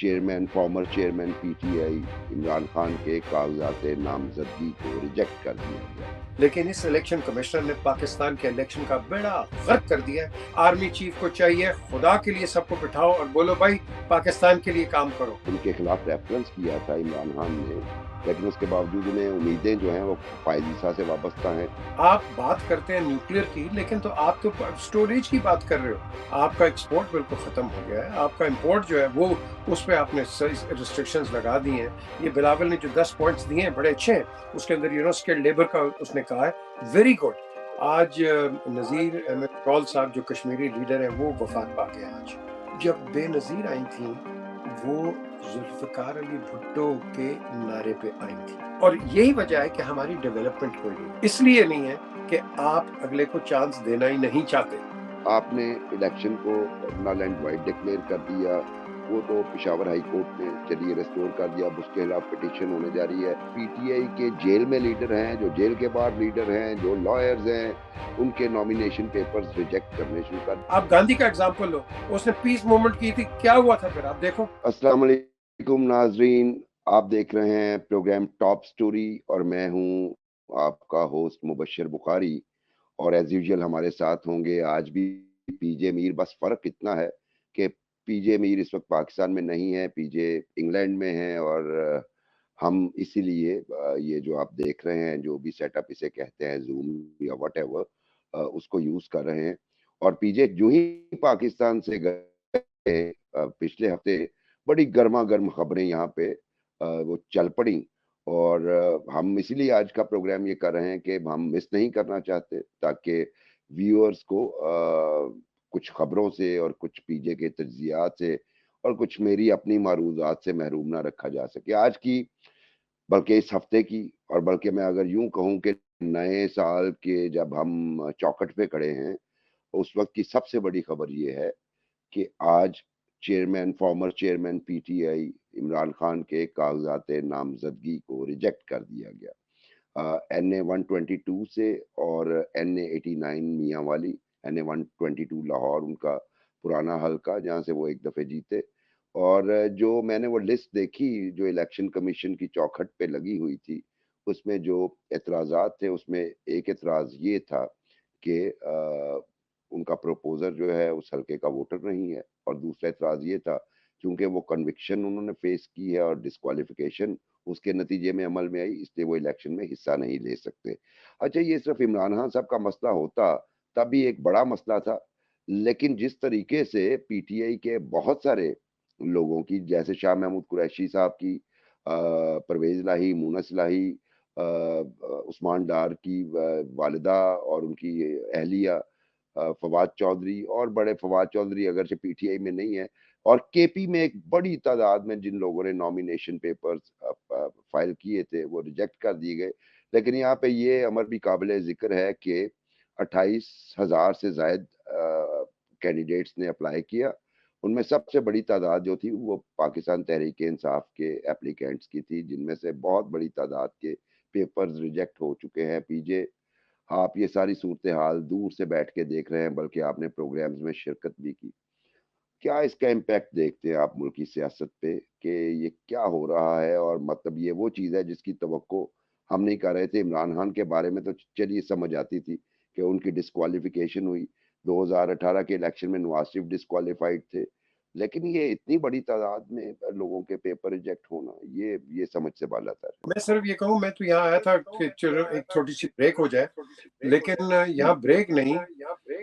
Former chairman PTI Imran Khan के कागजात नामजदगी को रिजेक्ट कर दिया गया। लेकिन इस इलेक्शन कमिश्नर ने पाकिस्तान के इलेक्शन का बेड़ा गर्क कर दिया है। आर्मी चीफ को चाहिए खुदा के लिए सबको बिठाओ और बोलो भाई पाकिस्तान के लिए काम करो। उनके खिलाफ रेफरेंस किया था इमरान खान ने, लेकिन उसके बावजूद उन्हें उम्मीदें जो हैं वो फायदीसा से वाबस्ता हैं। आप बात करते हैं न्यूक्लियर की, लेकिन तो आप तो स्टोरेज की बात कर रहे हो। आपका एक्सपोर्ट बिल्कुल खत्म हो गया है, आपका इंपोर्ट जो है वो उस पर आपने रिस्ट्रिक्शंस लगा दी हैं। ये बिलावल ने जो 10 पॉइंट्स दिए हैं बड़े अच्छे हैं, उसके अंदर स्किल्ड लेबर का उसने कहा है वेरी गुड। आज नज़ीर अहमद कौल साहब जो कश्मीरी लीडर हैं वो वफात पा गए। आज जब बेनज़ीर आई थी वो जुल्फ़िकार अली भुट्टो के नारे पे आई थी, और यही वजह है कि हमारी डेवलपमेंट कोई नहीं, इसलिए नहीं है कि आप अगले को चांस देना ही नहीं चाहते। आपने इलेक्शन को नल एंड वाइड डिक्लेयर कर दिया, वो तो पेशावर हाई कोर्ट ने चलिए रेस्टोर कर दिया, अब उसके खिलाफ पिटीशन होने जा रही है। पीटीआई के जेल में लीडर हैं, जो जेल के बाहर लीडर हैं, जो लॉयर्स हैं, उनके नॉमिनेशन पेपर्स रिजेक्ट करने शुरू कर। आप गांधी का एग्जाम्पल लो, उसने पीस मूवमेंट की थी, क्या हुआ था फिर आप देखो। अस्सलाम वालेकुम नाजरीन, आप देख रहे हैं प्रोग्राम टॉप स्टोरी और मैं हूं आपका होस्ट मुबशर बुखारी। और एज यूजुअल हमारे साथ होंगे आज भी पीजे मीर। बस फर्क इतना है कि पीजे मीर इस वक्त पाकिस्तान में नहीं है, पीजे इंग्लैंड में है, और हम इसीलिए ये जो आप देख रहे हैं, जो भी सेटअप इसे कहते हैं, जूम या वट उसको यूज कर रहे हैं। और पीजे जो ही पाकिस्तान से गए पिछले हफ्ते, बड़ी गर्मा गर्म खबरें यहाँ पे वो चल पड़ी। और हम इसीलिए आज का प्रोग्राम ये कर रहे हैं कि हम मिस नहीं करना चाहते, ताकि व्यूअर्स को कुछ खबरों से और कुछ पीजे के तज्जियात से और कुछ मेरी अपनी मारूजात से महरूम ना रखा जा सके। आज की, बल्कि इस हफ्ते की, और बल्कि मैं अगर यूं कहूं कि नए साल के जब हम चौखट पे खड़े हैं, उस वक्त की सबसे बड़ी खबर ये है कि आज former chairman PTI Imran Khan के कागजात नामजदगी को रिजेक्ट कर दिया गया। NA 122 से और NA 89 मियाँ वाली, NA 122 लाहौर उनका पुराना हल्का, जहाँ से वो एक दफे जीते। और जो मैंने वो लिस्ट देखी जो इलेक्शन कमीशन की चौखट पे लगी हुई थी, उसमें जो एतराज़ात थे, उसमें एक एतराज़ ये था कि उनका प्रोपोज़र जो है उस हल्के का वोटर नहीं है, और दूसरा एतराज़ ये था क्योंकि वो कन्विक्शन उन्होंने फेस की है और डिस्क्वालिफिकेशन उसके नतीजे में अमल में आई, इसलिए वो इलेक्शन में हिस्सा नहीं ले सकते। अच्छा, ये सिर्फ इमरान खान साहब का मसला होता तब भी एक बड़ा मसला था, लेकिन जिस तरीके से पीटीआई के बहुत सारे लोगों की, जैसे शाह महमूद कुरैशी साहब की, परवेज लाही, मुनस लाही, उस्मान डार की वालिदा और उनकी अहलिया, फवाद चौधरी, और बड़े फवाद चौधरी अगरचे पीटीआई में नहीं है, और केपी में एक बड़ी तादाद में जिन लोगों ने नॉमिनेशन पेपर्स फाइल किए थे वो रिजेक्ट कर दिए गए। लेकिन यहाँ पे ये अमर भी काबिल जिक्र है कि 28,000 से जायद कैंडिडेट्स ने अप्लाई किया। उनमें सबसे बड़ी तादाद जो थी वो पाकिस्तान तहरीक इंसाफ के एप्लीकेंट्स की थी, जिनमें से बहुत बड़ी तादाद के पेपर्स रिजेक्ट हो चुके हैं। पीजे, आप ये सारी सूरत हाल दूर से बैठ के देख रहे हैं, बल्कि आपने प्रोग्राम्स में शिरकत भी की। क्या इसका इम्पैक्ट देखते हैं आप मुल्की सियासत पे कि ये क्या हो रहा है? और मतलब ये वो चीज़ है जिसकी तवक्को हम नहीं कर रहे थे। इमरान खान के बारे में तो चलिए समझ आती थी कि उनकी डिस्क्वालिफिकेशन हुई। 2018 के इलेक्शन में नवाज शरीफ डिस्क्वालीफाइड थे, लेकिन ये इतनी बड़ी तादाद में लोगों के पेपर रिजेक्ट होना, ये समझ से बाहर है। मैं सिर्फ ये कहूँ, मैं तो यहाँ आया था कि चलो एक छोटी सी ब्रेक हो जाए, लेकिन जी। यहाँ ब्रेक नहीं,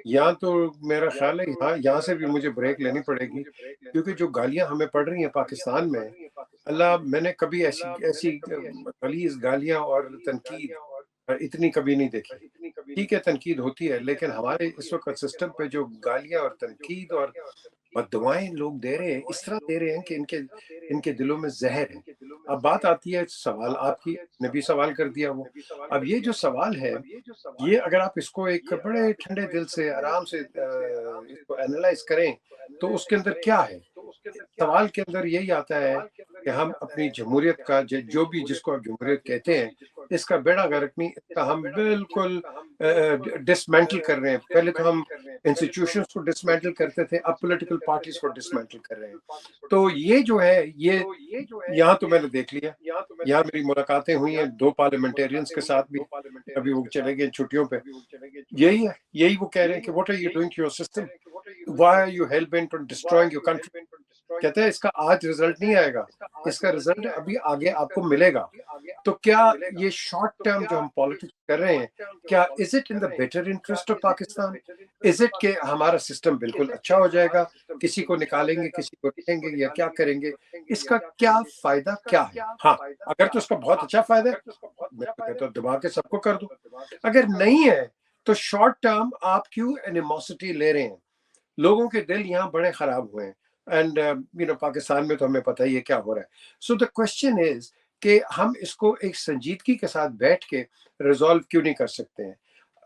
यहाँ तो मेरा ख्याल है यहाँ से भी मुझे ब्रेक लेनी पड़ेगी, क्योंकि जो गालियां हमें पड़ रही हैं पाकिस्तान में, अल्लाह, मैंने कभी ऐसी ऐसी गलीज गालियां और तनकीद इतनी कभी नहीं देखी। ठीक है, तनकीद होती है, लेकिन हमारे इस वक्त सिस्टम पे जो गालियां और तनकीद और बद्दुआएं लोग दे रहे हैं, इस तरह दे रहे हैं कि इनके इनके दिलों में जहर है। अब बात आती है सवाल आपकी, ने भी सवाल कर दिया वो। अब ये जो सवाल है, ये अगर आप इसको एक बड़े ठंडे दिल से आराम से इसको एनालाइज करें, तो उसके अंदर क्या है? सवाल के अंदर यही आता है कि हम अपनी जमहूरियत का जो भी जिसको आप जमहूरियत कहते हैं, इसका बेड़ा गर्क नहीं, इसका हम बिल्कुल डिसमेंटल कर रहे हैं। पहले तो हम इंस्टीट्यूशंस को डिसमेंटल करते थे, अब पॉलिटिकल पार्टीज को डिसमेंटल कर रहे हैं। तो ये जो है, ये यहाँ तो मैंने देख लिया, यहाँ मेरी मुलाकातें हुई हैं 2 पार्लियामेंटेरियंस के साथ भी, अभी वो चले गए छुट्टियों पे। यही है, यही वो कह रहे हैं कि what are you doing to your system, why are you hell bent on destroying your country. कहते हैं इसका आज रिजल्ट नहीं आएगा, इसका रिजल्ट अभी आगे आपको मिलेगा। तो क्या ये शॉर्ट टर्म जो हम पॉलिटिक्स कर रहे हैं, क्या is it in the better interest of Pakistan? Is it के हमारा सिस्टम बिल्कुल अच्छा हो जाएगा, किसी को निकालेंगे, किसी को रखेंगे, या क्या करेंगे? इसका क्या फायदा क्या है? हाँ, अगर तो इसका बहुत अच्छा फायदा है, मैं तो कहता हूँ दबा के सबको कर दो। अगर नहीं है तो शॉर्ट टर्म आप क्यों एनिमोसिटी ले रहे हैं? लोगों के दिल यहाँ बड़े खराब हुए हैं, एंड पाकिस्तान में तो हमें पता ही है क्या हो रहा है। सो द क्वेश्चन इज कि हम इसको एक संजीदगी के साथ बैठ के रिजॉल्व क्यों नहीं कर सकते हैं?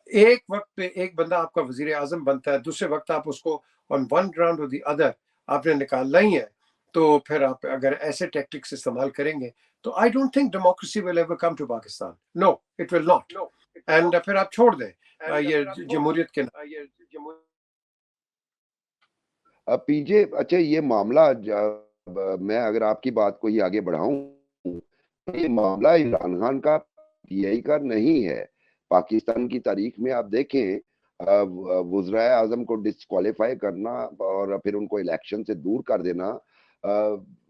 एक वक्त पे एक बंदा आपका वजीर आजम बनता है, दूसरे वक्त आप उसको ऑन वन ग्राउंड और द अदर आपने निकालना ही है। तो फिर आप अगर ऐसे टैक्टिक्स इस्तेमाल करेंगे तो I don't think democracy will ever come to Pakistan. No, it will not. And फिर आप छोड़ दें ये जमहूरियत के पीजे, अच्छा ये मामला मैं अगर आपकी बात को ही आगे बढ़ाऊं, ये मामला इमरान खान का पीटीआई का नहीं है। पाकिस्तान की तारीख में आप देखें, वज़राए आजम को डिस्क्वालीफाई करना और फिर उनको इलेक्शन से दूर कर देना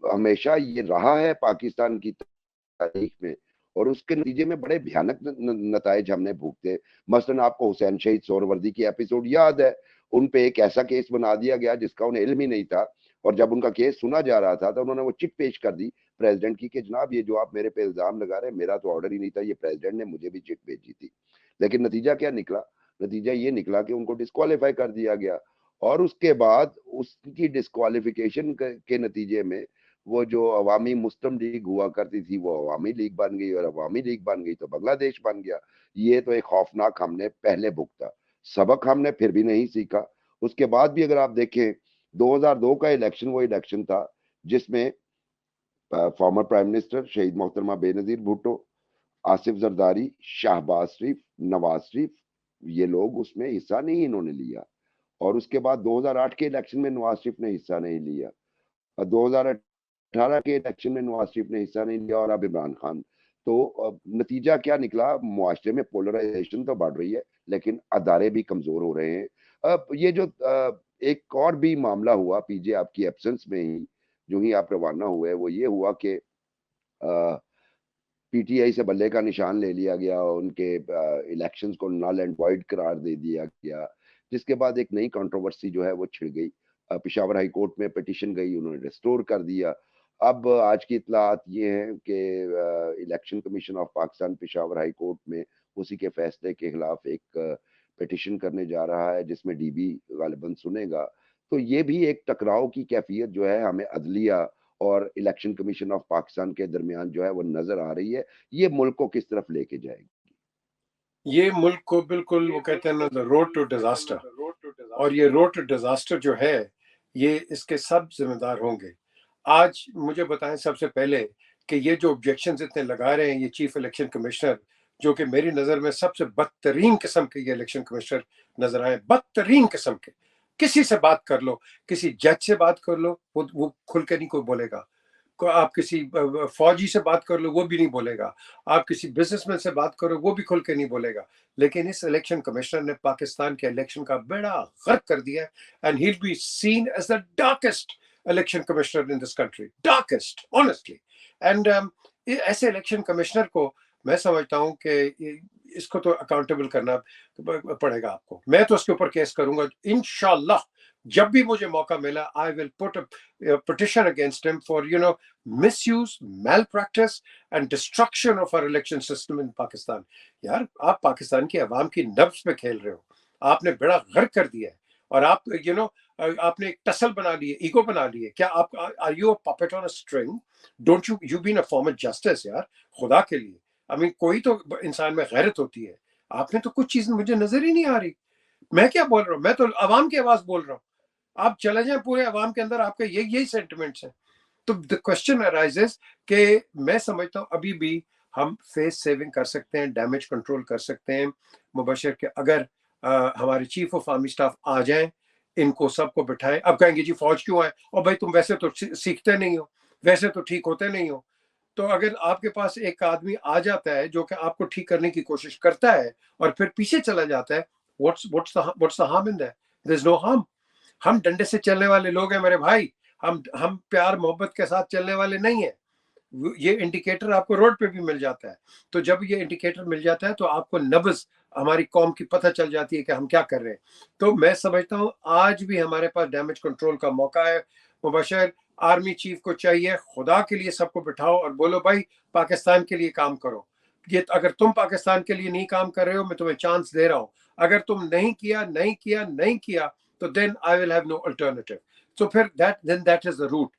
हमेशा ये रहा है पाकिस्तान की तारीख में, और उसके नतीजे में बड़े भयानक नताइज हमने भुगते। मसलन आपको हुसैन शहीद सोहरवर्दी की एपिसोड याद है, उन पे एक ऐसा केस बना दिया गया जिसका उन्हें इल्म ही नहीं था, और जब उनका केस सुना जा रहा था तो उन्होंने वो चिट पेश कर दी प्रेसिडेंट की कि जनाब ये जो आप मेरे पे इल्जाम लगा रहे हैं, मेरा तो ऑर्डर ही नहीं था, ये प्रेसिडेंट ने मुझे भी चिट भेजी थी। लेकिन नतीजा क्या निकला? नतीजा ये निकला कि उनको डिस्क्वालीफाई कर दिया गया, और उसके बाद उसकी डिस्क्वालिफिकेशन के नतीजे में वो जो अवामी मुस्लिम लीग हुआ करती थी वो अवामी लीग बन गई, और अवामी लीग बन गई तो बांग्लादेश बन गया। ये तो एक खौफनाक हमने पहले भुगता, सबक हमने फिर भी नहीं सीखा। उसके बाद भी अगर आप देखें, 2002 का इलेक्शन वो इलेक्शन था जिसमें फॉर्मर प्राइम मिनिस्टर शहीद मोहतरमा बेनजीर भुट्टो, आसिफ जरदारी, शाहबाज शरीफ, नवाज शरीफ, ये लोग उसमें हिस्सा नहीं इन्होंने लिया। और उसके बाद 2008 के इलेक्शन में नवाज शरीफ ने हिस्सा नहीं लिया, और 2018 के इलेक्शन में नवाज शरीफ ने हिस्सा नहीं लिया, और अब इमरान खान। तो नतीजा क्या निकला? मुआशरे में पोलराइजेशन तो बढ़ रही है, लेकिन अदारे भी कमजोर हो रहे हैं। अब ये जो एक और भी मामला हुआ पीजे आपकी एब्सेंस में ही, जो ही आप रवाना हुए, वो ये हुआ कि पीटीआई से बल्ले का निशान ले लिया गया, उनके इलेक्शंस को नल एंड वॉइड करार दे दिया गया, जिसके बाद एक नई कंट्रोवर्सी जो है वो छिड़ गई। पेशावर हाई कोर्ट में पिटीशन गई, उन्होंने रिस्टोर कर दिया। अब आज की इतलात ये हैं कि election commission of Pakistan Peshawar high court में उसी के फैसले के खिलाफ एक पिटीशन करने जा रहा है, जिसमें डीबी गालिबन सुनेगा। तो ये भी एक टकराव की कैफियत जो है हमें अदलिया और इलेक्शन कमीशन ऑफ पाकिस्तान के दरमियान जो है वो नजर आ रही है। ये मुल्क को किस तरफ लेके जाएगी? ये मुल्क को बिल्कुल, वो कहते हैं ना, द रोड टू डिजास्टर। और ये रोड टू डिजास्टर जो है, ये इसके सब जिम्मेदार होंगे। आज मुझे बताएं सबसे पहले कि ये जो ऑब्जेक्शन इतने लगा रहे हैं ये चीफ इलेक्शन कमिश्नर, जो कि मेरी नजर में सबसे बदतरीन किस्म के ये इलेक्शन कमिश्नर नजर आए, बदतरीन किस्म के। किसी से बात कर लो, किसी जज से बात कर लो, वो खुल के नहीं कोई बोलेगा। आप किसी फौजी से बात कर लो, वो भी नहीं बोलेगा। आप किसी बिजनेसमैन से बात करो, वो भी खुल के नहीं बोलेगा। लेकिन इस इलेक्शन कमिश्नर ने पाकिस्तान के इलेक्शन का बेड़ा गर्क कर दिया, and he will be seen as the darkest election commissioner in this country, darkest, honestly. And ऐसे इलेक्शन कमिश्नर को मैं समझता हूं कि इसको तो अकाउंटेबल करना पड़ेगा आपको। मैं तो उसके ऊपर केस करूंगा इंशाल्लाह। जब भी मुझे मौका मिला, I will put a petition against him for misuse, malpractice and destruction of our election system in Pakistan. यार, आप पाकिस्तान की आवाम की नब्ज पे खेल रहे हो, आपने बड़ा गर्क कर दिया है, और आप आपने एक टसल बना लिए, ईगो बना लिए। क्या आप are you a puppet on a string? Don't you been a former justice यार, खुदा के लिए। आई मीन कोई तो इंसान में गैरत होती है। आपने तो कुछ चीज मुझे नजर ही नहीं आ रही। मैं क्या बोल रहा हूँ? मैं तो अवाम की आवाज बोल रहा हूँ। आप चले जाएं पूरे अवाम के अंदर, आपके यही सेंटिमेंट्स हैं। तो द क्वेश्चन अराइजेस कि मैं समझता हूं अभी भी हम फेस सेविंग कर सकते हैं, डैमेज कंट्रोल कर सकते हैं। मुबशर के अगर हमारे चीफ ऑफ आर्मी स्टाफ आ जाएं, इनको सबको बिठाएं। अब कहेंगे जी फौज क्यों आए, और भाई तुम वैसे तो सीखते नहीं हो, वैसे तो ठीक होते नहीं हो। तो अगर आपके पास एक आदमी आ जाता है जो कि आपको ठीक करने की कोशिश करता है और फिर पीछे चला जाता है, what's the harm in that? There is no harm. हम डंडे से चलने वाले लोग हैं मेरे भाई, हम प्यार मोहब्बत के साथ चलने वाले नहीं है। ये इंडिकेटर आपको रोड पे भी मिल जाता है। तो जब ये इंडिकेटर मिल जाता है तो आपको नब्ज हमारी कौम की पता चल जाती है कि हम क्या कर रहे हैं। तो मैं समझता हूँ आज भी हमारे पास डैमेज कंट्रोल का मौका है। मुबशर, आर्मी चीफ को चाहिए खुदा के लिए सबको बिठाओ और बोलो भाई पाकिस्तान के लिए काम करो। ये अगर तुम पाकिस्तान के लिए नहीं काम कर रहे हो, मैं तुम्हें चांस दे रहा हूँ। अगर तुम नहीं किया तो then I will have no alternative. तो फिर दैट इज द रूट।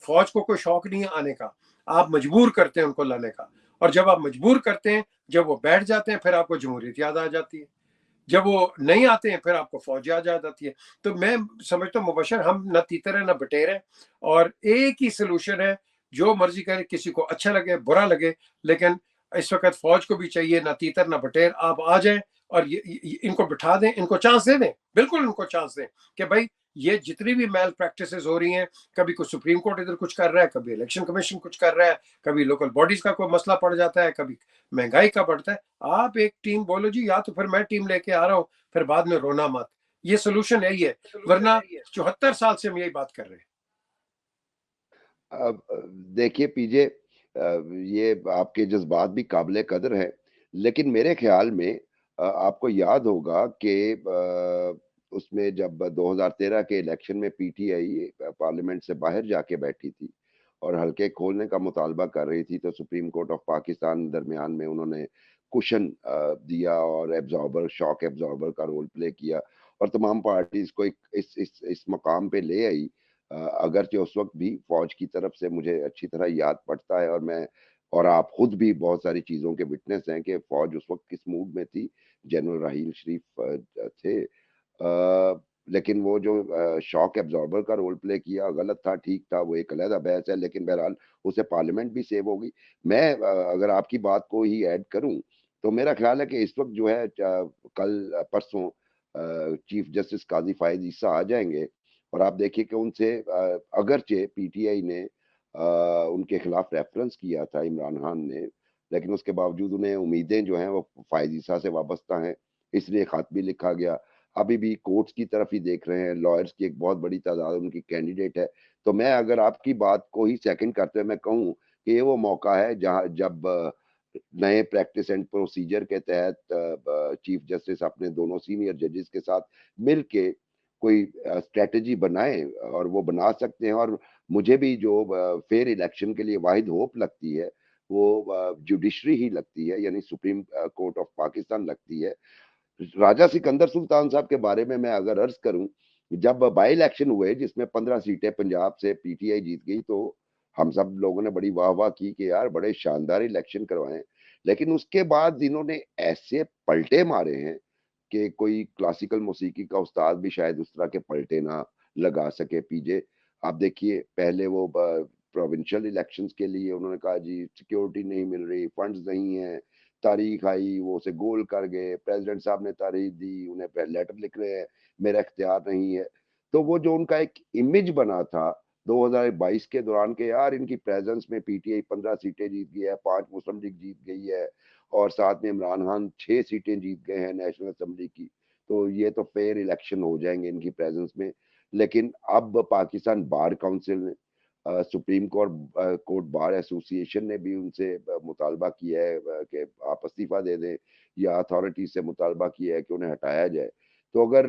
फौज को कोई शौक नहीं है आने का, आप मजबूर करते हैं उनको लाने का। और जब आप मजबूर करते हैं, जब वो बैठ जाते हैं, फिर आपको जमहूरियत याद आ जाती है। जब वो नहीं आते हैं, फिर आपको फौज याद आ जाती है। तो मैं समझता हूँ मुबशर, हम न तीतर है न बटेर है, और एक ही सोल्यूशन है। जो मर्जी करे, किसी को अच्छा लगे बुरा लगे, लेकिन इस वक्त फौज को भी चाहिए ना तीतर ना बटेर, आप आ जाएं और इनको बिठा दें, इनको चांस दे दें, बिल्कुल इनको चांस दें कि भाई ये जितनी भी मैल प्रैक्टिसेस हो रही हैं, कभी कुछ सुप्रीम कोर्ट इधर कुछ कर रहा है, कभी इलेक्शन कमीशन कुछ कर रहा है, कभी लोकल बॉडीज का कोई मसला पड़ जाता है, कभी महंगाई का बढ़ता है, आप एक टीम बोलो जी, या तो फिर मैं टीम लेके आ रहा हूँ, फिर बाद में रोना मत। ये सोल्यूशन है ये, वरना 74 साल से हम यही बात कर रहे हैं। अब देखिए पीजे, ये आपके जज़्बात भी काबिल कदर हैं, लेकिन मेरे ख़्याल में आपको याद होगा कि उसमें जब 2013 के इलेक्शन में पीटीआई पार्लियामेंट से बाहर जाके बैठी थी और हलके खोलने का मुतालबा कर रही थी, तो सुप्रीम कोर्ट ऑफ पाकिस्तान दरमियान में उन्होंने कुशन दिया और एब्ज़ॉर्बर, शॉक एब्ज़ॉर्बर का रोल प्ले किया और तमाम पार्टीज़ को एक इस मकाम पे ले आई। अगरचे उस वक़्त भी फ़ौज की तरफ से मुझे अच्छी तरह याद पड़ता है और मैं और आप खुद भी बहुत सारी चीज़ों के विटनेस हैं कि फ़ौज उस वक़्त किस मूड में थी। जनरल राहील शरीफ थे। लेकिन वो जो शॉक एब्ज़ॉर्बर का रोल प्ले किया, गलत था, ठीक था, वो एक अलहदा बहस है, लेकिन बहरहाल उससे पार्लियामेंट भी सेव हो गई। मैं अगर आपकी बात को ही ऐड करूँ, तो मेरा ख़्याल है कि इस वक़्त जो है कल परसों चीफ़ जस्टिस काज़ी फ़ाइज़ ईसा आ जाएँगे और आप देखिए कि उनसे अगरचे पीटीआई ने उनके खिलाफ रेफरेंस किया था इमरान खान ने, लेकिन उसके बावजूद उन्हें उम्मीदें जो हैं वो फ़ाइज़ ईसा से वाबस्ता हैं, इसलिए खत भी लिखा गया। अभी भी कोर्ट्स की तरफ ही देख रहे हैं, लॉयर्स की एक बहुत बड़ी तादाद उनकी कैंडिडेट है। तो मैं अगर आपकी बात को ही सेकंड करते हुए मैं कहूँ कि ये वो मौका है जहाँ जब नए प्रैक्टिस एंड प्रोसीजर के तहत चीफ जस्टिस अपने दोनों सीनियर जजेस के साथ मिल के कोई स्ट्रैटेजी बनाएँ और वो बना सकते हैं और मुझे भी जो फेयर इलेक्शन के लिए वाहिद होप लगती है, वो जुडिशरी ही लगती है, यानी सुप्रीम कोर्ट ऑफ पाकिस्तान लगती है। राजा सिकंदर सुल्तान साहब के बारे में मैं अगर अर्ज़ करूँ, जब बाय इलेक्शन हुए जिसमें 15 सीटें पंजाब से पीटीआई जीत गई, तो हम सब लोगों ने बड़ी वाह-वाह की कि यार बड़े शानदार इलेक्शन करवाए। लेकिन उसके बाद इन्होंने ऐसे पलटे मारे हैं कि कोई क्लासिकल मौसीकी का उस्ताद भी शायद उस तरह के पलटे ना लगा सके पीजे। आप देखिए पहले वो प्रोविंशियल इलेक्शंस के लिए उन्होंने कहा जी सिक्योरिटी नहीं मिल रही, फंड्स नहीं है, तारीख आई, वो उसे गोल कर गए, प्रेज़िडेंट साहब ने तारीख दी, उन्हें पे लेटर लिख रहे हैं, मेरा इख्तियार नहीं है। तो वो जो उनका एक इमेज बना था 2022 के दौरान के यार इनकी प्रेज़ेंस में पीटीआई 15 सीटें जीत गई है, 5 मुस्लिम लीग जीत गई है और साथ में इमरान खान 6 सीटें जीत गए हैं नेशनल असेंबली की। तो ये तो फेयर इलेक्शन हो जाएँगे इनकी प्रेज़ेंस में। लेकिन अब पाकिस्तान बार काउंसिल ने सुप्रीम कोर्ट बार एसोसिएशन ने भी उनसे मुतालबा किया है कि आप इस्तीफ़ा दे दें या अथॉरिटी से मुतालबा किया है कि उन्हें हटाया जाए। तो अगर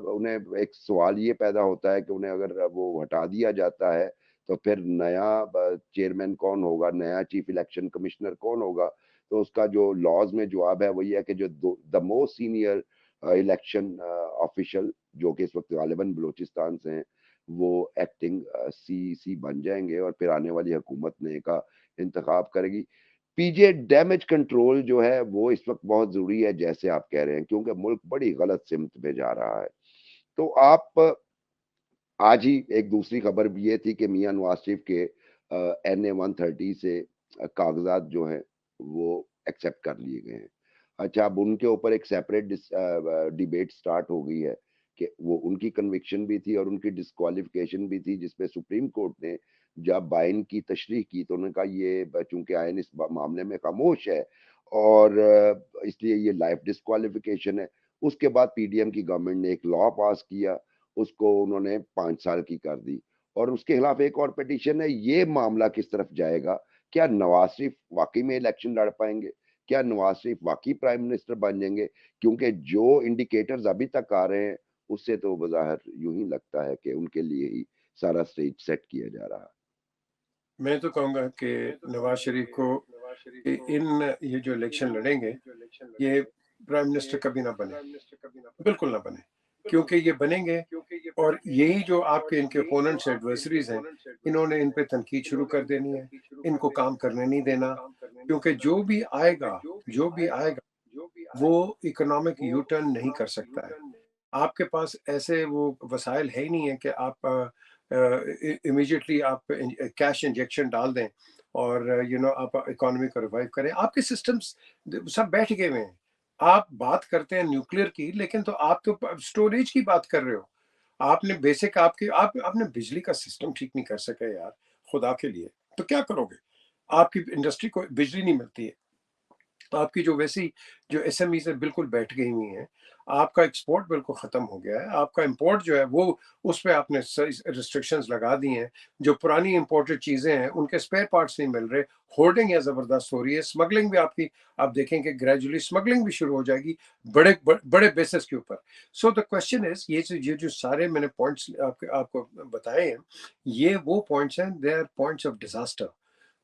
उन्हें एक सवाल ये पैदा होता है कि उन्हें अगर वो हटा दिया जाता है, तो फिर नया चेयरमैन कौन होगा, नया चीफ इलेक्शन कमिश्नर कौन होगा? तो उसका जो लॉज़ में जवाब है वो ये है कि जो the most senior election official जो कि इस वक़्त गालिबन बलूचिस्तान से हैं, वो एक्टिंग सीईसी बन जाएँगे और फिर आने वाली हुकूमत नए का इंतखाब करेगी। पीजे डैमेज कंट्रोल जो है वो इस वक़्त बहुत ज़रूरी है जैसे आप कह रहे हैं क्योंकि मुल्क बड़ी गलत सिमत में जा रहा है। तो आप आज ही एक दूसरी खबर भी ये थी कि मियाँ नवाज़ शरीफ के एनए 130 से कागज़ात जो हैं वो एक्सेप्ट कर लिए गए हैं। अच्छा, अब उनके ऊपर एक सेपरेट डिबेट स्टार्ट हो गई है कि वो उनकी कन्विक्शन भी थी और उनकी डिस्क्वालिफिकेशन भी थी, जिसपे सुप्रीम कोर्ट ने जब आइन की तशरीह की तो उन्होंने कहा ये चूंकि आइन इस मामले में खामोश है और इसलिए ये लाइफ डिस्क्वालिफिकेशन है। उसके बाद पीडीएम की गवर्नमेंट ने एक लॉ पास किया, उसको उन्होंने 5 साल की कर दी और उसके खिलाफ एक और पिटीशन है। ये मामला किस तरफ जाएगा? क्या नवाज शरीफ वाकई में इलेक्शन लड़ पाएंगे? क्या नवाज शरीफ वाकई प्राइम मिनिस्टर बन जाएंगे? क्योंकि जो इंडिकेटर्स अभी तक आ रहे हैं उससे तो बज़ाहिर यूं ही लगता है कि उनके लिए ही सारा स्टेज सेट किया जा रहा है। मैं तो कहूँगा कि नवाज शरीफ को इन ये जो इलेक्शन लड़ेंगे, ये प्राइम मिनिस्टर कभी ना बने, बिल्कुल ना बने, क्योंकि ये बनेंगे और यही जो आपके इनके ओपोनेंट्स एडवर्सरीज हैं, इन्होंने इन पे तनकीद शुरू कर देनी है, इनको काम करने नहीं देना, क्योंकि जो भी आएगा वो इकोनॉमिक यू टर्न नहीं कर सकता है। आपके पास ऐसे वो वसाइल है ही नहीं है कि आप इमीडिएटली आप कैश इंजेक्शन डाल दें और आप इकोनॉमी को रिवाइव करें। आपके सिस्टम्स सब बैठ गए हुए हैं। आप बात करते हैं न्यूक्लियर की, लेकिन तो आप तो स्टोरेज की बात कर रहे हो। आपने बेसिक आपने बिजली का सिस्टम ठीक नहीं कर सके यार, खुदा के लिए। तो क्या करोगे? आपकी इंडस्ट्री को बिजली नहीं मिलती है, आपकी जो वैसी जो एसएमई से बिल्कुल बैठ गई हुई हैं, आपका एक्सपोर्ट बिल्कुल ख़त्म हो गया है, आपका इंपोर्ट जो है वो उस पे आपने रिस्ट्रिक्शंस लगा दी हैं। जो पुरानी इंपोर्टेड चीज़ें हैं उनके स्पेयर पार्ट्स नहीं मिल रहे, होर्डिंग है ज़बरदस्त हो रही है, स्मगलिंग भी आपकी आप देखेंगे ग्रेजुअली स्मगलिंग भी शुरू हो जाएगी बड़े बेसिस के ऊपर। सो द क्वेश्चन इज ये जो सारे मैंने पॉइंट्स आपको बताए हैं, ये वो पॉइंट्स हैं, they are points of disaster.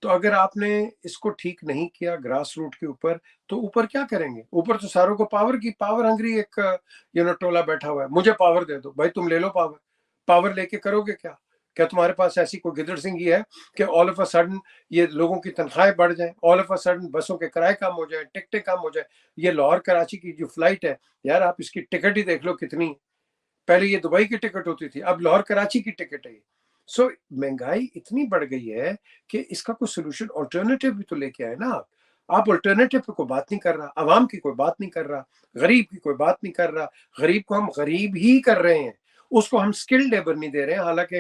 तो अगर आपने इसको ठीक नहीं किया ग्रास रूट के ऊपर, तो ऊपर क्या करेंगे? ऊपर तो सारों को पावर हंग्री एक टोला बैठा हुआ है, मुझे पावर दे दो भाई, तुम ले लो पावर। पावर लेके करोगे क्या? क्या तुम्हारे पास ऐसी कोई गिदड़ सिंह है कि ऑल ऑफ अ सडन ये लोगों की तनख्वाहें बढ़ जाएं, ऑल ऑफ अ सडन बसों के किराए कम हो जाए, टिकटें कम हो जाए? ये लाहौर कराची की जो फ्लाइट है यार, आप इसकी टिकट ही देख लो कितनी है। पहले ये दुबई की टिकट होती थी, अब लाहौर कराची की टिकट है। सो महंगाई इतनी बढ़ गई है कि इसका कोई सोल्यूशन ऑल्टरनेटिव भी तो लेके आए ना आप ऑल्टरनेटिव पे कोई बात नहीं कर रहा, आवाम की कोई बात नहीं कर रहा, गरीब की कोई बात नहीं कर रहा। गरीब को हम गरीब ही कर रहे हैं, उसको हम स्किल्ड लेबर नहीं दे रहे हैं। हालांकि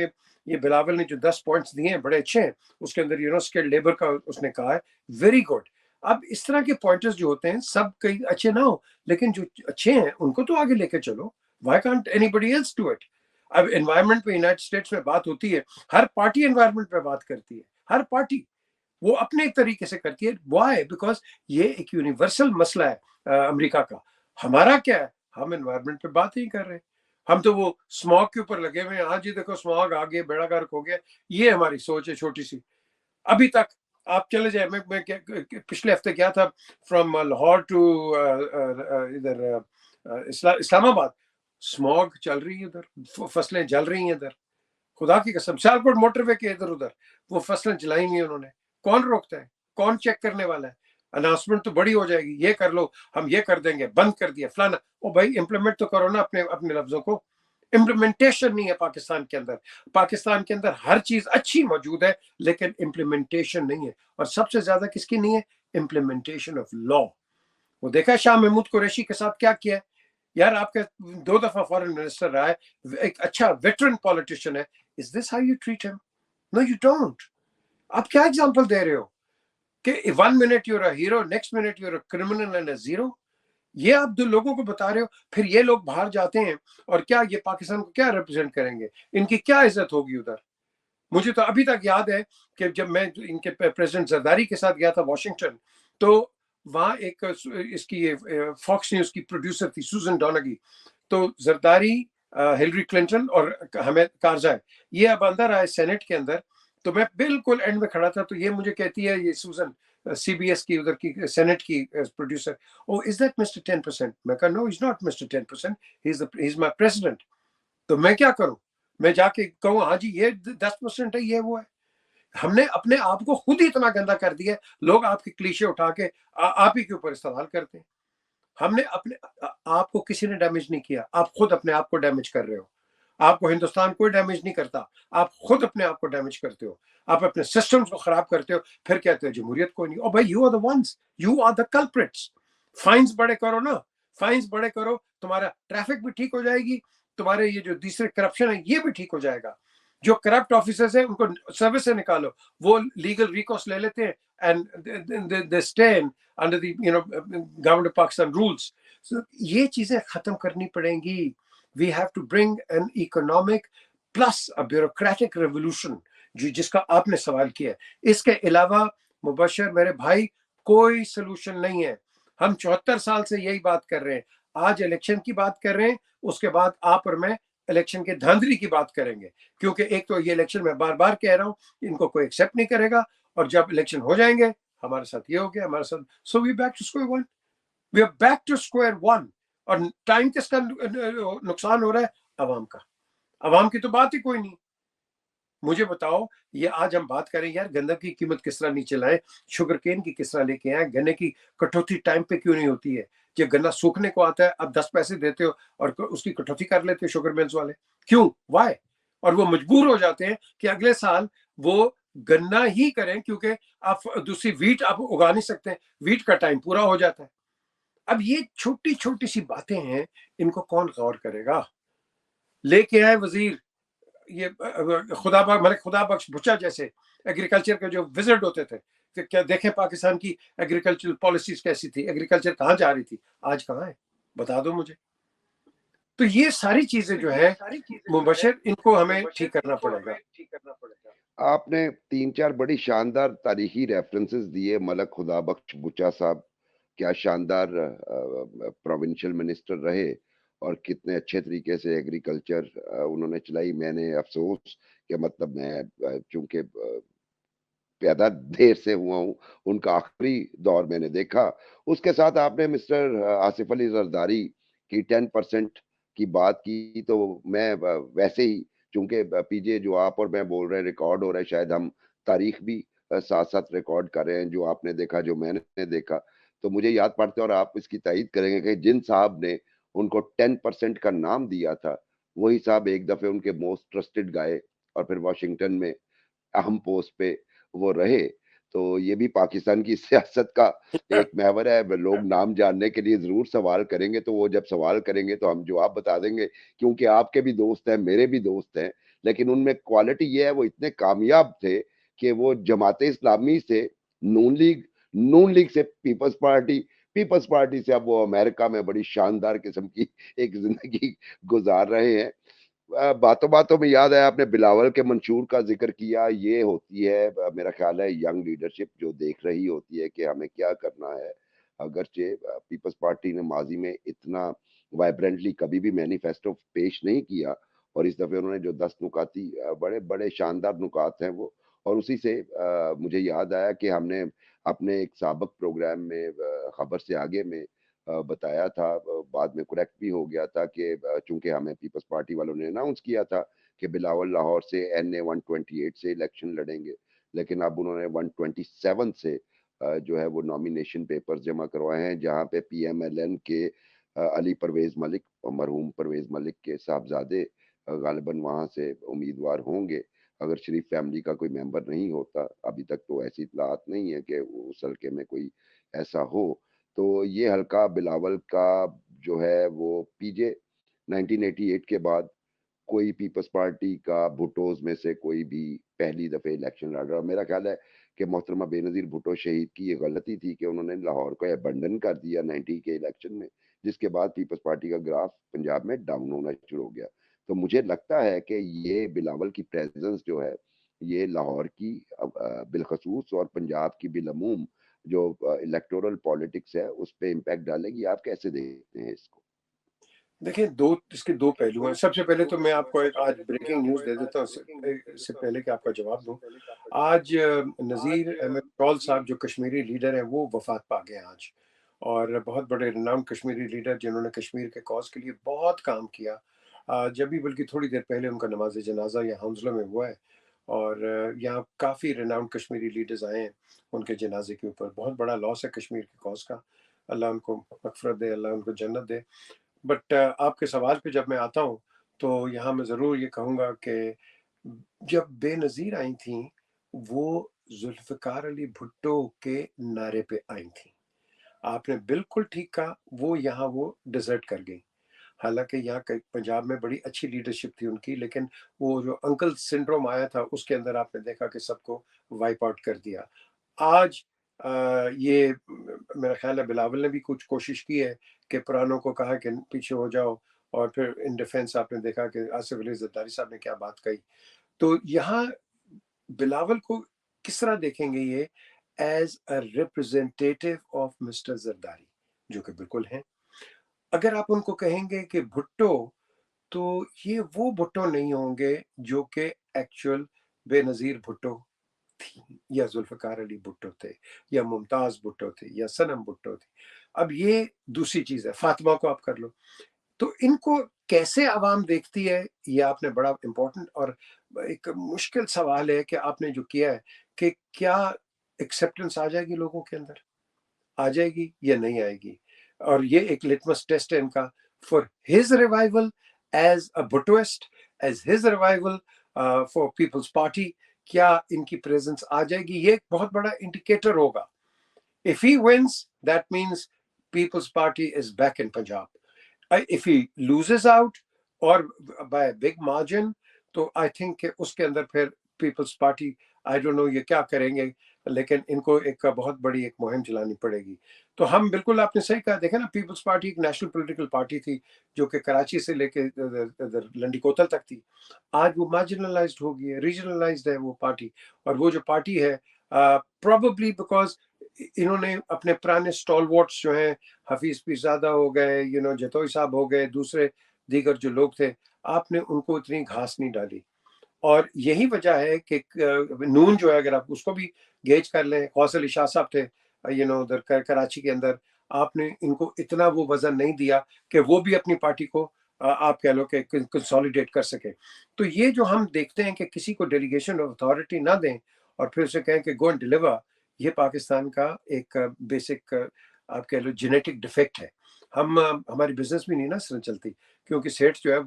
ये बिलावल ने जो 10 पॉइंट्स दिए हैं बड़े अच्छे हैं, उसके अंदर स्किल्ड लेबर का उसने कहा है, वेरी गुड। अब इस तरह के पॉइंटर्स जो होते हैं सब कई अच्छे ना हो, लेकिन जो अच्छे हैं उनको तो आगे लेके चलो। Why can't anybody else do it? अब एनवायरमेंट पे यूनाइटेड स्टेट्स में बात होती है, हर पार्टी एनवायरमेंट पे बात करती है, हर पार्टी वो अपने एक तरीके से करती है। वाई? बिकॉज ये एक यूनिवर्सल मसला है अमेरिका का। हमारा क्या है? हम एनवायरमेंट पे बात ही कर रहे। हम तो वो स्मॉग के ऊपर लगे हुए हैं, हाँ जी देखो स्मॉग आ गया, बेड़ा गर्क हो गया। ये हमारी सोच है छोटी सी। अभी तक आप चले जाए, मैं पिछले हफ्ते गया था फ्रॉम लाहौर टू इधर इस्लामाबाद। स्मॉग चल रही है उधर, फसलें जल रही हैं इधर, खुदा की कसम। सियालकोट मोटरवे के इधर उधर वो फसलें जलाई हुई उन्होंने। कौन रोकता है? कौन चेक करने वाला है? अनाउंसमेंट तो बड़ी हो जाएगी, ये कर लो, हम ये कर देंगे, बंद कर दिया फलाना। ओ भाई इम्प्लीमेंट तो करो ना अपने अपने लफ्जों को। इम्प्लीमेंटेशन नहीं है पाकिस्तान के अंदर। पाकिस्तान के अंदर हर चीज अच्छी मौजूद है, लेकिन इम्प्लीमेंटेशन नहीं है। और सबसे ज्यादा किसकी नहीं है? Implementation of law. वो देखा शाह महमूद कुरैशी के साथ क्या किया है यार। आपके 2 दफा फॉरेन मिनिस्टर रहा है, एक अच्छा वेटरन पॉलिटिशियन है। Is this how you treat him? No you don't. आप क्या एग्जांपल दे रहे हो कि 1 minute you're a hero, next minute you're a criminal and a zero? ये आप दो लोगों को बता रहे हो, फिर ये लोग बाहर जाते हैं और क्या ये पाकिस्तान को क्या रिप्रेजेंट करेंगे? इनकी क्या इज्जत होगी उधर? मुझे तो अभी तक याद है कि जब मैं इनके प्रेसिडेंट जरदारी के साथ गया था वॉशिंगटन, तो वहाँ एक इसकी फॉक्स न्यूज की प्रोड्यूसर थी सुजन डोनागी। तो जरदारी, हिलरी क्लिंटन और हमें कारजाई, ये अब अंदर आए सेनेट के अंदर। तो मैं बिल्कुल एंड में खड़ा था, तो ये मुझे कहती है, ये सुजन सीबीएस की उधर की सेनेट की producer, oh is that mister 10%? मैं कहा no, is not mister 10%, he is my president. तो मैं क्या करूं? मैं जाके कहूं हाँ जी ये 10% है, ये वो है? हमने अपने आप को खुद ही इतना गंदा कर दिया, लोग आपके क्लीशे उठा के आप ही के ऊपर इस्तेमाल करते हैं। हमने अपने आपको किसी ने डैमेज नहीं किया, आप खुद अपने आप को डैमेज कर रहे हो। आपको हिंदुस्तान कोई डैमेज नहीं करता, आप खुद अपने आप को डैमेज करते हो, आप अपने सिस्टम्स को खराब करते हो, फिर कहते हो जमहूरियत कोई नहीं। ओ भाई, you are the ones, you are the culprits. Fines बड़े करो ना, फाइन्स बड़े करो, तुम्हारा ट्रैफिक भी ठीक हो जाएगी, तुम्हारे ये जो दूसरे करप्शन है ये भी ठीक हो जाएगा। जो करप्ट ऑफिसर्स है उनको सर्विस से निकालो, वो लीगल रिकॉर्स ले लेते हैं and they stay under the government of Pakistan rules. ये चीजें खत्म करनी पड़ेंगी। We have to bring an economic plus a bureaucratic revolution, जिसका आपने सवाल किया। इसके अलावा मुबशर मेरे भाई कोई सोल्यूशन नहीं है। हम 74 साल से यही बात कर रहे हैं, आज इलेक्शन की बात कर रहे हैं, उसके बाद आप और मैं इलेक्शन के धांधली की बात करेंगे, क्योंकि एक तो ये इलेक्शन में बार बार कह रहा हूं इनको कोई एक्सेप्ट नहीं करेगा, और जब इलेक्शन हो जाएंगे हमारे साथ ये हो गया, हमारे साथ, so we back to square one, we are back to square one. और टाइम किसका नुकसान हो रहा है? अवाम का। अवाम की तो बात ही कोई नहीं। मुझे बताओ, ये आज हम बात करें यार गन्ना की कीमत किस तरह नीचे लाए, शुगर केन की किस तरह लेके आए, गन्ने की कटौती टाइम पे क्यों नहीं होती है? जब गन्ना सूखने को आता है अब 10 पैसे देते हो और उसकी कटौती कर लेते हो शुगर मिल्स वाले, क्यों, वाई? और वो मजबूर हो जाते हैं कि अगले साल वो गन्ना ही करें, क्योंकि आप दूसरी वीट आप उगा नहीं सकते, वीट का टाइम पूरा हो जाता है। अब ये छोटी छोटी सी बातें हैं, इनको कौन गौर करेगा? लेके आए वजीर ये खुदा बख्श भुट्टो जैसे एग्रीकल्चर के जो विजिट होते थे, कि क्या देखें पाकिस्तान की एग्रीकल्चर पॉलिसीज कैसी थी, एग्रीकल्चर कहाँ जा रही थी, आज कहाँ है, बता दो मुझे। तो ये सारी चीजें जो है मुबशर, इनको हमें ठीक करना पड़ेगा। आपने 3-4 बड़ी शानदार तारीखी रेफरेंसेस दिए, मलक खुदा बख्श भुट्टो साहब क्या शानदार प्रोविंशियल मिनिस्टर रहे और कितने अच्छे तरीके से एग्रीकल्चर उन्होंने चलाई। मैंने अफ़सोस कि मतलब मैं चूँकि पैदा देर से हुआ हूँ, उनका आखिरी दौर मैंने देखा। उसके साथ आपने मिस्टर आसिफ अली ज़रदारी की 10% की बात की, तो मैं वैसे ही चूँकि पीजे जो आप और मैं बोल रहे हैं रिकॉर्ड हो रहा है, शायद हम तारीख भी साथ-साथ रिकॉर्ड कर रहे हैं, जो आपने देखा, जो मैंने देखा। तो मुझे याद पड़ता है और आप इसकी तायीद करेंगे कि जिन साहब ने उनको 10% का नाम दिया था, वही साहब एक दफ़े उनके मोस्ट ट्रस्टेड गए और फिर वाशिंगटन में अहम पोस्ट पे वो रहे। तो ये भी पाकिस्तान की सियासत का एक महवर है। ब लोग नाम जानने के लिए ज़रूर सवाल करेंगे, तो वो जब सवाल करेंगे तो हम जवाब बता देंगे, क्योंकि आपके भी दोस्त हैं, मेरे भी दोस्त हैं। लेकिन उनमें क्वालिटी ये है, वो इतने कामयाब थे कि वो जमाते इस्लामी से नून लीग से पीपल्स पार्टी से अब वो अमेरिका में बड़ी शानदार किस्म की एक ज़िंदगी गुज़ार रहे हैं। बातों-बातों में याद आया, आपने बिलावल के मंशूर का ज़िक्र किया। ये होती है मेरा ख़्याल है यंग लीडरशिप जो देख रही होती है कि हमें क्या करना है। अगरचे पीपल्स पार्टी ने माज़ी में इतना वाइब्रेंटली कभी भी मैनिफेस्टो पेश नहीं किया, और इस दफ़े उन्होंने जो 10 नुकाती बड़े-बड़े शानदार नुकात हैं वो, और उसी से मुझे याद आया कि हमने अपने एक साबक प्रोग्राम में खबर से आगे में बताया था, बाद में करेक्ट भी हो गया था कि चूँकि हमें पीपल्स पार्टी वालों ने अनाउंस किया था कि बिलावल लाहौर से एनए 128 से इलेक्शन लड़ेंगे। लेकिन अब उन्होंने 127 से जो है वो नॉमिनेशन पेपर्स जमा करवाए हैं, जहाँ पे पीएमएलएन के अली परवेज़ मलिक और मरहूम परवेज़ मलिक के साहबज़ादे गालिबन वहाँ से उम्मीदवार होंगे। अगर शरीफ फैमिली का कोई मेंबर नहीं होता, अभी तक तो ऐसी इत्तलात नहीं है कि उस हलके में कोई ऐसा हो। तो ये हल्का बिलावल का जो है वो पीजे 1988 के बाद कोई पीपल्स पार्टी का भुट्टोज़ में से कोई भी पहली दफ़े इलेक्शन लड़ रहा है। मेरा ख़्याल है कि मोहतरमा बेनज़ीर भुट्टो शहीद की ये गलती थी कि उन्होंने लाहौर को अबैंडन कर दिया 90 के इलेक्शन में, जिसके बाद पीपल्स पार्टी का ग्राफ पंजाब में डाउन होना शुरू हो गया। तो मुझे लगता है कि ये बिलावल की प्रेज़ेंस जो है, ये लाहौर की बिलख़सूस और पंजाब की बिलअमूम जो इलेक्टोरल पॉलिटिक्स है, उस पे इम्पैक्ट डालेगी। आप कैसे देखते हैं इसको? देखिए, इसके दो पहलू हैं। सबसे पहले तो मैं आपको एक आज ब्रेकिंग न्यूज़ दे देता हूँ, इससे पहले कि आपका जवाब दूँ। आज नज़ीर अहमद टॉल साहब जो कश्मीरी लीडर हैं वो वफ़ात पा गए आज, और बहुत बड़े रिनाउंड कश्मीरी लीडर जिन्होंने कश्मीर के कॉज़ के लिए बहुत काम किया। जब भी बल्कि थोड़ी देर पहले उनका नमाज़ जनाज़ा यहाँ हौंसला में हुआ है, और यहाँ काफ़ी रिनाउंड कश्मीरी लीडर्स आए हैं उनके जनाजे के ऊपर। बहुत बड़ा लॉस है कश्मीर के कॉज़ का। अल्लाह उनको मग़फ़िरत दे, अल्लाह उनको जन्नत दे। बट आपके सवाल पे जब मैं आता हूँ, तो यहाँ मैं ज़रूर ये कहूँगा कि जब बेनज़ीर आई थीं, वो ज़ुल्फ़िकार अली भुट्टो के नारे पे आई थीं। आपने बिल्कुल ठीक कहा, वो यहाँ वो डिज़र्ट कर गईं। हालाँकि यहाँ कई पंजाब में बड़ी अच्छी लीडरशिप थी उनकी, लेकिन वो जो अंकल सिंड्रोम आया था, उसके अंदर आपने देखा कि सबको वाइप आउट कर दिया। आज ये मेरा ख़्याल है बिलावल ने भी कुछ कोशिश की है कि पुरानों को कहा कि पीछे हो जाओ, और फिर इन डिफेंस आपने देखा कि आसिफ अली ज़रदारी साहब ने क्या बात कही। तो यहाँ बिलावल को किस तरह देखेंगे ये? As a representative of mister Zardari, जो कि बिल्कुल हैं। अगर आप उनको कहेंगे कि भुट्टो, तो ये वो भुट्टो नहीं होंगे जो कि एक्चुअल बेनज़ीर भुट्टो थी, या जुल्फ़िकार अली भुट्टो थे, या मुमताज़ भुट्टो थे, या सनम भुट्टो थी। अब ये दूसरी चीज़ है, फातिमा को आप कर लो। तो इनको कैसे आवाम देखती है, ये आपने बड़ा इम्पोर्टेंट और एक मुश्किल सवाल है कि आपने जो किया है कि क्या एक्सेप्टेंस आ जाएगी लोगों के अंदर? आ जाएगी या नहीं आएगी? और ये एक लिटमस टेस्ट है इनका for his revival as a Bhuttoist, as his revival for People's Party. क्या इनकी प्रेजेंस आ जाएगी? ये एक बहुत बड़ा इंडिकेटर होगा। If he wins, that means Peoples Party is back in Punjab. If he loses out और बाय बिग मार्जिन, तो आई थिंक उसके अंदर फिर Peoples Party, I don't know ये क्या करेंगे, लेकिन इनको एक बहुत बड़ी एक मुहिम चलानी पड़ेगी। तो हम बिल्कुल, आपने सही कहा, देखे ना, पीपल्स पार्टी एक नेशनल पॉलिटिकल पार्टी थी जो कि कराची से लेके लंडी कोतल तक थी। आज वो मार्जिनलाइज्ड हो गई है, रीजनलाइज्ड है वो पार्टी। और वो जो पार्टी है, प्रोबेबली बिकॉज इन्होंने अपने पुराने स्टॉलवर्ट्स जो हैं, हफीज पीरजादा हो गए, जतोई साहब हो गए, दूसरे दीगर जो लोग थे, आपने उनको इतनी घास नहीं डाली। और यही वजह है कि नून जो है, अगर आप उसको भी गेज कर लें, कौसर अली शाह साहब थे उधर कराची के अंदर, आपने इनको इतना वो वजन नहीं दिया कि वो भी अपनी पार्टी को आप कह लो कि कंसोलिडेट कर सके। तो ये जो हम देखते हैं कि किसी को डेलीगेशन ऑफ अथॉरिटी ना दें और फिर उसे कहें कि गो एंड डिलीवर, ये पाकिस्तान का एक बेसिक आप कह लो जेनेटिक डिफेक्ट है। हम हमारी बिजनेस भी नहीं ना इस तरह चलती, क्योंकि सेठ जो है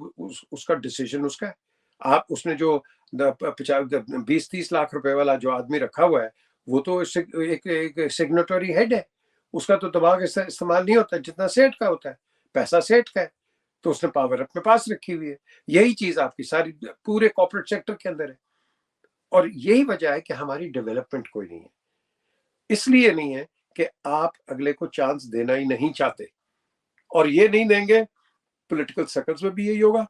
उसका डिसीजन उसका है। आप उसने जो 20-30 लाख रुपए वाला जो आदमी रखा हुआ है, वो तो एक सिग्नेटरी हेड है। उसका तो दिमाग इस्तेमाल नहीं होता जितना सेठ का होता है। पैसा सेठ का है, तो उसने पावर अपने पास रखी हुई है। यही चीज आपकी सारी पूरे कॉर्पोरेट सेक्टर के अंदर है। और यही वजह है कि हमारी डेवलपमेंट कोई नहीं है। इसलिए नहीं है कि आप अगले को चांस देना ही नहीं चाहते, और ये नहीं देंगे। पॉलिटिकल सर्कल्स में भी यही होगा,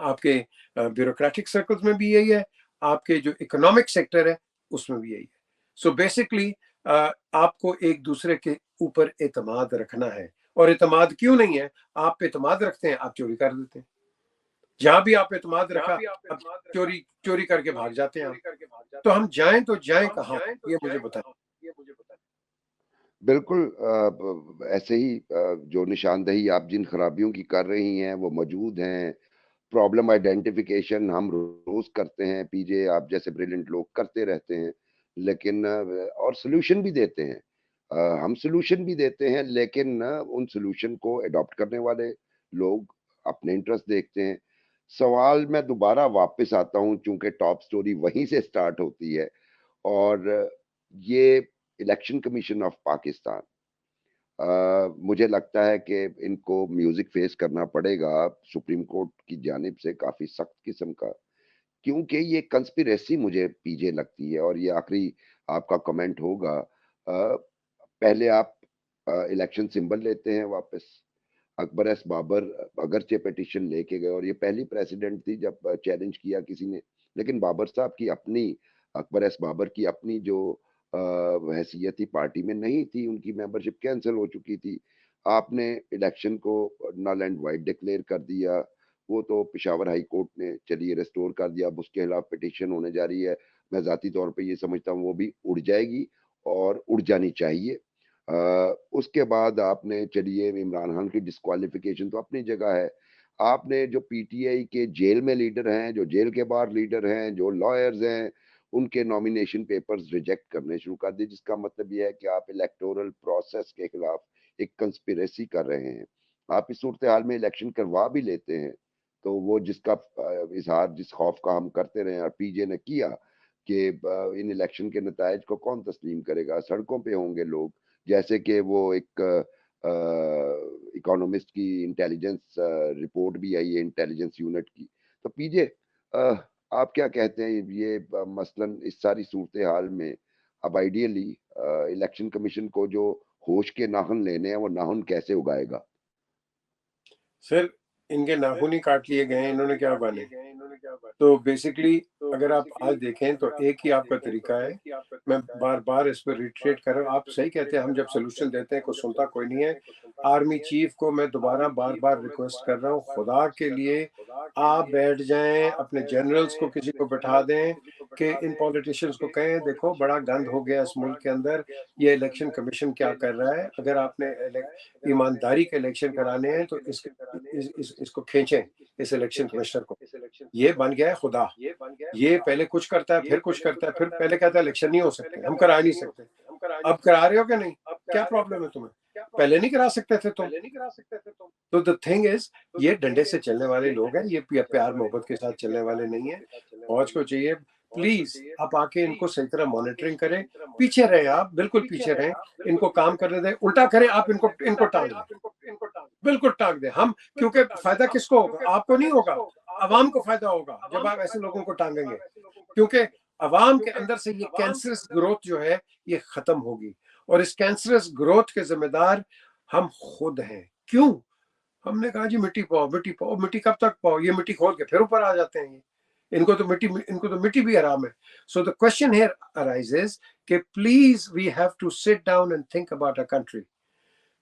आपके ब्यूरोक्रेटिक सर्कल्स में भी यही है, आपके जो इकोनॉमिक सेक्टर है उसमें भी यही है। सो बेसिकली आपको एक दूसरे के ऊपर एतमाद रखना है। और एतमाद क्यों नहीं है? आप एतमाद रखते हैं, आप चोरी कर देते हैं। जहां भी आप एतमाद रखा, अब चोरी चोरी करके भाग जाते हैं आप। तो हम जाएं तो जाएं कहाँ? ये मुझे बताएं। बिल्कुल ऐसे ही जो निशानदेही आप जिन खराबियों की कर रही हैं वो मौजूद हैं। प्रॉब्लम आइडेंटिफिकेशन हम रोज करते हैं, पीजे आप जैसे ब्रिलियंट लोग करते रहते हैं, लेकिन और सोल्यूशन भी देते हैं। हम सोल्यूशन भी देते हैं, लेकिन उन सोल्यूशन को अडॉप्ट करने वाले लोग अपने इंटरेस्ट देखते हैं। सवाल मैं दोबारा वापस आता हूँ, चूंकि टॉप स्टोरी वहीं से स्टार्ट होती है, और ये इलेक्शन कमीशन ऑफ पाकिस्तान, मुझे लगता है कि इनको म्यूजिक फेस करना पड़ेगा सुप्रीम कोर्ट की जानिब से, काफी सख्त किस्म का, क्योंकि ये कंस्पिरेसी मुझे पीछे लगती है। और ये आखिरी आपका कमेंट होगा, पहले आप इलेक्शन सिंबल लेते हैं वापस। अकबर एस बाबर अगरचे पिटीशन लेके गए, और ये पहली प्रेसिडेंट थी जब चैलेंज किया किसी ने, लेकिन बाबर साहब की अपनी, अकबर एस बाबर की अपनी जो हैसियत थी पार्टी में नहीं थी, उनकी मेंबरशिप कैंसिल हो चुकी थी। आपने इलेक्शन को नल एंड वाइड डिक्लेयर कर दिया, वो तो पिशावर हाई कोर्ट ने चलिए रेस्टोर कर दिया, अब उसके खिलाफ पिटीशन होने जा रही है। मैं जाती तौर पे ये समझता हूँ वो भी उड़ जाएगी, और उड़ जानी चाहिए। उसके बाद आपने चलिए इमरान खान की डिस्क्वालिफिकेशन तो अपनी जगह है। आपने जो पीटीआई के जेल में लीडर हैं, जो जेल के बाहर लीडर हैं, जो लॉयर्स हैं, उनके नॉमिनेशन पेपर्स रिजेक्ट करने शुरू कर दिए, जिसका मतलब यह है कि आप इलेक्टोरल प्रोसेस के खिलाफ एक कंस्पिरेसी कर रहे हैं। आप इस सूरत हाल में इलेक्शन करवा भी लेते हैं, तो वो जिसका इज़हार जिस खौफ का हम करते रहे और पीजे ने किया कि इन इलेक्शन के नताइज को कौन तस्लीम करेगा, सड़कों पे होंगे लोग। जैसे कि वो एक इकोनॉमिस्ट की इंटेलिजेंस रिपोर्ट भी आई है इंटेलिजेंस यूनिट की। तो पीजे आप क्या कहते हैं ये मसलन इस सारी सूरत-ए-हाल में अब आइडियली इलेक्शन कमीशन को जो होश के नाखुन लेने हैं, वो नाखुन कैसे उगाएगा? सर, इनके नाखून ही काट लिए गए हैं, इन्होंने क्या उगाने? तो बेसिकली अगर आप आज देखें तो एक ही आपका तरीका है। मैं बार-बार इस पर रिट्रेट कर रहा हूँ, आप सही कहते हैं, हम जब सॉल्यूशन देते हैं कोई सुनता कोई नहीं है। आर्मी चीफ को मैं दोबारा बार-बार रिक्वेस्ट कर रहा हूँ, खुदा के लिए आप बैठ जाएँ, अपने जनरल्स को किसी को बिठा दें कि इन पॉलिटिशियंस को कहें देखो बड़ा गंद हो गया इस मुल्क के अंदर, ये इलेक्शन कमीशन क्या कर रहा है? अगर आपने ईमानदारी के इलेक्शन कराने हैं तो इसको खींचें, इस इलेक्शन कमिश्नर को। ये बन गया है खुदा। ये पहले कुछ करता है, फिर कुछ करता है, फिर पहले कहता है इलेक्शन नहीं हो सकते, हम करा नहीं सकते। अब करा रहे हो कि नहीं? क्या प्रॉब्लम है तुम्हें? पहले नहीं करा सकते थे तुम। तो द थिंग इज, ये डंडे से चलने वाले लोग हैं, ये प्यार मोहब्बत के साथ चलने वाले नहीं है। फौज को चाहिए प्लीज आप आके इनको सही तरह मॉनिटरिंग करें, पीछे रहे आप, बिल्कुल पीछे रहें, इनको काम करने दें, उल्टा करें आप, इनको इनको टांग दें, बिल्कुल टांग दें हम, क्योंकि फायदा किसको होगा? आपको नहीं होगा, अवाम को फायदा होगा जब आप ऐसे लोगों को टांगेंगे, क्योंकि अवाम के अंदर से ये कैंसरस ग्रोथ जो है ये खत्म होगी, और इस कैंसरस ग्रोथ के जिम्मेदार हम खुद हैं। क्यों? हमने कहा जी मिट्टी पाओ, मिट्टी पाओ, मिट्टी कब तक पाओ? ये मिट्टी खोद के फिर ऊपर आ जाते हैं। इनको तो मिट्टी भी हराम है। So the question here arises कि please we have to sit down and think about a country.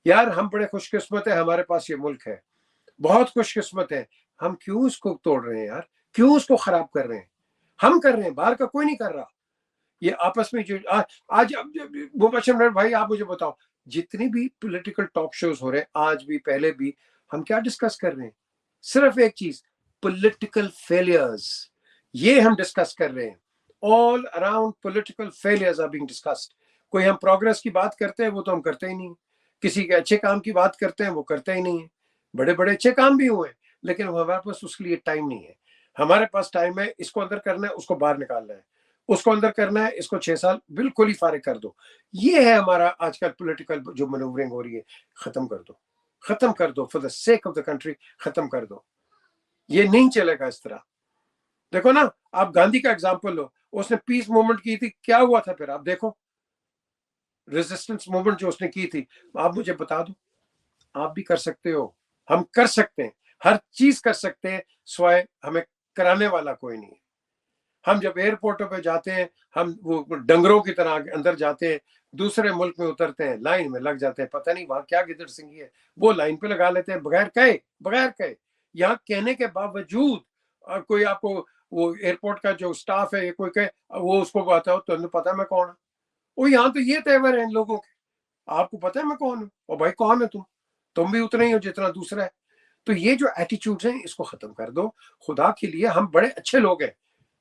यार हम बड़े खुशकिस्मत है, हमारे पास ये मुल्क है, बहुत खुशकिस्मत है। हम क्यों इसको तोड़ रहे हैं यार? क्यों उसको खराब कर रहे हैं? हम कर रहे हैं, बाहर का कोई नहीं कर रहा। ये आपस में जो आज मुबशर भाई आप मुझे बताओ, जितनी भी पॉलिटिकल टॉक शोज हो रहे हैं आज भी पहले भी, हम क्या डिस्कस कर रहे हैं? सिर्फ एक चीज, पॉलिटिकल फेलियर्स। ये हम डिस्कस कर रहे हैं। All around political failures are being discussed. कोई हम प्रोग्रेस की बात करते हैं वो तो हम करते ही नहीं। किसी के अच्छे काम की बात करते हैं वो करते ही नहीं है। बड़े बड़े अच्छे काम भी हुए लेकिन हमारे पास उसके लिए टाइम नहीं है। हमारे पास टाइम है, इसको अंदर करना है, उसको बाहर निकालना है, उसको अंदर करना है, इसको 6 साल बिल्कुल ही फारिग कर दो। ये है हमारा आजकल पॉलिटिकल जो मैनूवरिंग हो रही है। खत्म कर दो, खत्म कर दो, for the sake of the country खत्म कर दो। ये नहीं चलेगा इस तरह। देखो ना, आप गांधी का एग्जाम्पल लो, उसने पीस मूवमेंट की थी, क्या हुआ था फिर? आप देखो रेजिस्टेंस मूवमेंट जो उसने की थी, आप मुझे बता दो। आप भी कर सकते हो, हम कर सकते हैं, हर चीज कर सकते हैं, स्वाय हमें कराने वाला कोई नहीं है। हम जब एयरपोर्टों पे जाते हैं, हम वो डंगरों की तरह अंदर जाते हैं, दूसरे मुल्क में उतरते हैं, लाइन में लग जाते हैं, पता नहीं वहां क्या गिदड़ सिंगी है, वो लाइन पे लगा लेते हैं बगैर कहे, बगैर कहे। यहाँ कहने के बावजूद कोई आपको वो एयरपोर्ट का जो स्टाफ है कोई कहे, वो उसको बताओ तुम्हें पता है मैं कौन हूँ? वो यहाँ तो ये तेवर है इन लोगों के, आपको पता है मैं कौन हूँ? और भाई कौन है तुम भी उतना ही हो जितना दूसरा है। तो ये जो एटीट्यूड है इसको खत्म कर दो खुदा के लिए। हम बड़े अच्छे लोग हैं,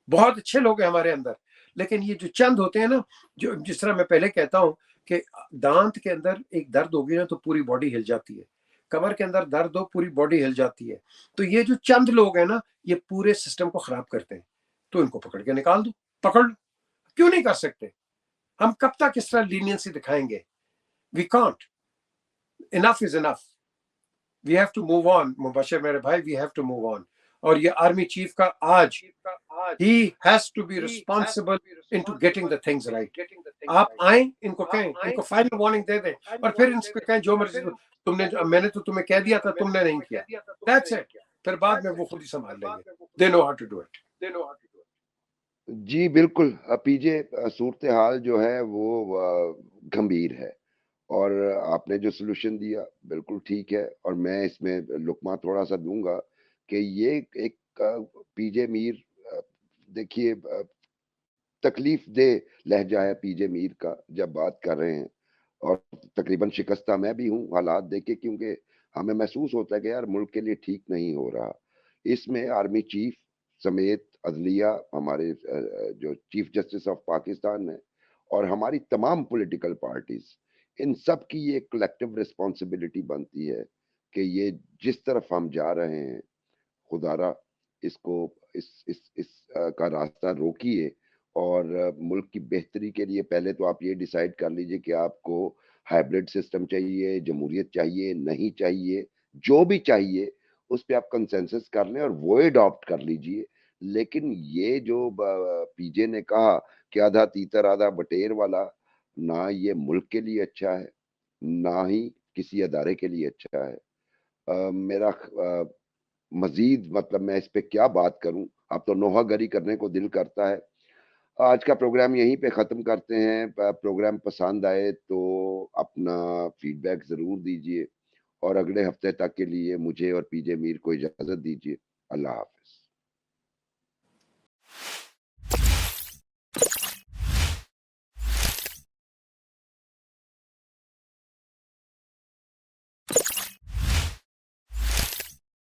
बहुत अच्छे लोग हैं हमारे अंदर, लेकिन ये जो चंद होते हैं ना, जो जिस तरह मैं पहले कहता हूं कि दांत के अंदर एक दर्द होगी ना तो पूरी बॉडी हिल जाती है, कमर के अंदर दर्द हो पूरी बॉडी हिल जाती है। तो ये जो चंद लोग हैं ना, ये पूरे सिस्टम को खराब करते हैं। तो इनको पकड़ के निकाल दो, पकड़ लो। क्यों नहीं कर सकते? हम कब तक इस तरह लीनियंसी दिखाएंगे? We can't. Enough is enough. We have to move on Mubashar मेरे भाई, we have to move on. और ये आर्मी चीफ का आज, he has to be responsible into getting the things right। आप आए, इनको कहें, इनको फाइनल वार्निंग दे दें, और फिर इनको कहें जो मर्जी तुमने, मैंने तो तुम्हें कह दिया था, तुमने नहीं किया, दैट्स इट। फिर बाद में वो खुद ही संभाल लेंगे, they know how to do it. जी, बिल्कुल। पीजे सूरत-ए-हाल जो है वो गंभीर है और आपने जो सॉल्यूशन दिया बिल्कुल ठीक है और मैं इसमें लुक़मा थोड़ा-सा दूँगा कि ये एक पीजे मीर देखिए तकलीफ़देह लहज़ा है पीजे मीर का जब बात कर रहे हैं और तकरीबन शिकस्ता मैं भी हूँ हालात देख के क्योंकि हमें महसूस होता है कि यार मुल्क के लिए ठीक नहीं हो रहा। इसमें आर्मी चीफ़ समेत अदलिया हमारे जो चीफ़ जस्टिस ऑफ पाकिस्तान है और हमारी तमाम पॉलिटिकल पार्टीज़, इन सब की ये कलेक्टिव रिस्पॉन्सिबिलिटी बनती है कि ये जिस तरफ हम जा रहे हैं, खुदारा इसको इस का रास्ता रोकिए और मुल्क की बेहतरी के लिए पहले तो आप ये डिसाइड कर लीजिए कि आपको हाइब्रिड सिस्टम चाहिए, जमहूरियत चाहिए, नहीं चाहिए, जो भी चाहिए उस पे आप कंसेंसस कर लें और वो अडॉप्ट कर लीजिए। लेकिन ये जो पीजे ने कहा कि आधा तीतर आधा बटेर वाला, ना ये मुल्क के लिए अच्छा है, ना ही किसी अदारे के लिए अच्छा है। मेरा मज़ीद मतलब मैं इस पे क्या बात करूँ, अब तो नोहागरी करने को दिल करता है। आज का प्रोग्राम यहीं पे ख़त्म करते हैं। प्रोग्राम पसंद आए तो अपना फीडबैक ज़रूर दीजिए और अगले हफ्ते तक के लिए मुझे और पीजे मीर को इजाज़त दीजिए। अल्लाह हाफ़िज़।